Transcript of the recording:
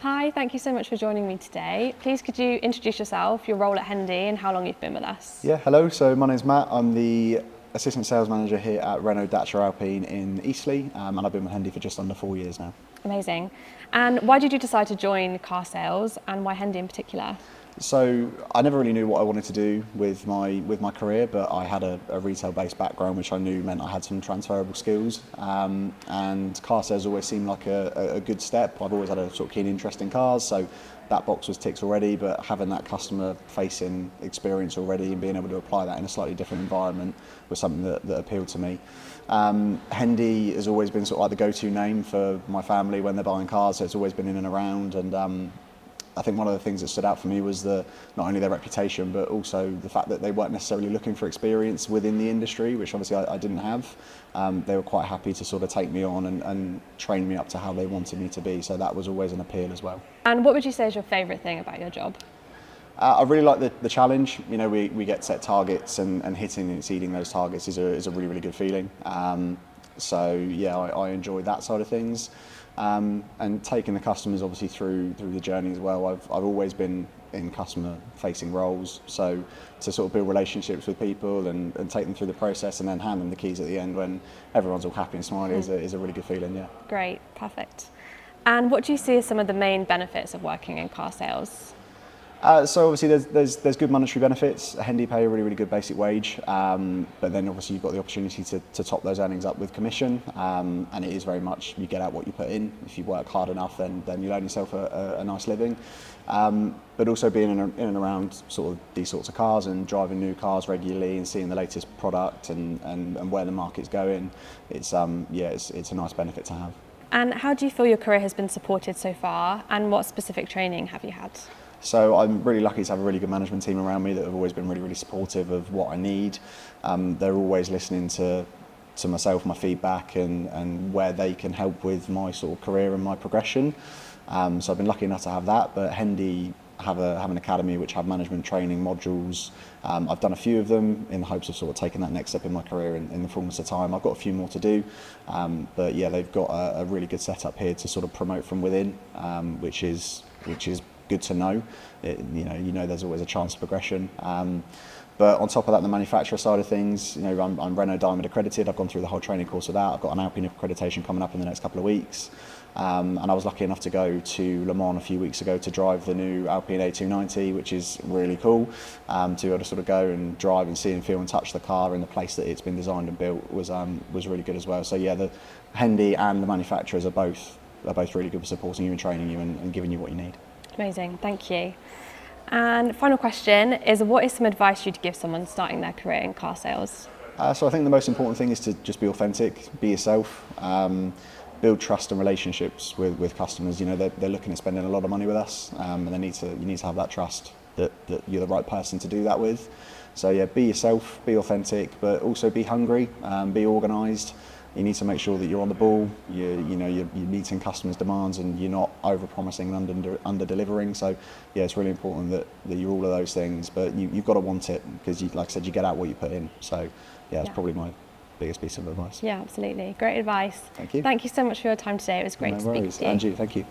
Hi, thank you so much for joining me today. Please could you introduce yourself, your role at Hendy and how long you've been with us? Yeah, hello. So my name's Matt. I'm the Assistant Sales Manager here at Renault Dacia Alpine in Eastleigh, and I've been with Hendy for just under 4 years now. Amazing. And why did you decide to join car sales and why Hendy in particular? So I never really knew what I wanted to do with my career, but I had a retail-based background, which I knew meant I had some transferable skills. And car sales always seemed like a good step. I've always had a sort of keen interest in cars, so that box was ticked already. But having that customer-facing experience already and being able to apply that in a slightly different environment was something that appealed to me. Hendy has always been sort of like the go-to name for my family when they're buying cars, so it's always been in and around. And I think one of the things that stood out for me was not only their reputation, but also the fact that they weren't necessarily looking for experience within the industry, which obviously I didn't have. They were quite happy to sort of take me on and train me up to how they wanted me to be. So that was always an appeal as well. And what would you say is your favourite thing about your job? I really like the challenge. You know, we get set targets and hitting and exceeding those targets is a really, really good feeling. So yeah, I enjoy that side of things. And taking the customers obviously through the journey as well. I've always been in customer facing roles, so to sort of build relationships with people and take them through the process and then hand them the keys at the end when everyone's all happy and smiling is a really good feeling, yeah. Great, perfect. And what do you see as some of the main benefits of working in car sales? So obviously there's good monetary benefits. Hendy pay a really, really good basic wage, but then obviously you've got the opportunity to top those earnings up with commission, and it is very much you get out what you put in. If you work hard enough, then you'll earn yourself a nice living. But also being in and around sort of these sorts of cars and driving new cars regularly and seeing the latest product and where the market's going, it's a nice benefit to have. And how do you feel your career has been supported so far, and what specific training have you had? So I'm really lucky to have a really good management team around me that have always been really, really supportive of what I need. They're always listening to myself, my feedback, and where they can help with my sort of career and my progression. So I've been lucky enough to have that. But Hendy have an academy which have management training modules. I've done a few of them in the hopes of sort of taking that next step in my career in the fullness of time. I've got a few more to do, but yeah, they've got a really good setup here to sort of promote from within, which is good to know. You know there's always a chance of progression. But on top of that, the manufacturer side of things, you know, I'm Renault Diamond accredited. I've gone through the whole training course of that. I've got an Alpine accreditation coming up in the next couple of weeks. And I was lucky enough to go to Le Mans a few weeks ago to drive the new Alpine A290, which is really cool. To be able to sort of go and drive and see and feel and touch the car in the place that it's been designed and built was really good as well. So yeah, the Hendy and the manufacturers are both really good for supporting you and training you and giving you what you need. Amazing, thank you. And final question is, what is some advice you'd give someone starting their career in car sales? So I think the most important thing is to just be authentic, be yourself, build trust and relationships with customers. You know, they're looking at spending a lot of money with us, and you need to have that trust that you're the right person to do that with. So yeah, be yourself, be authentic, but also be hungry, be organised. You need to make sure that you're on the ball, you're meeting customers' demands and you're not over-promising and under-delivering. So yeah, it's really important that you're all of those things, but you've got to want it because, like I said, you get out what you put in. So yeah, that's probably my biggest piece of advice. Yeah, absolutely. Great advice. Thank you. Thank you so much for your time today. It was great to speak to you. And you, thank you.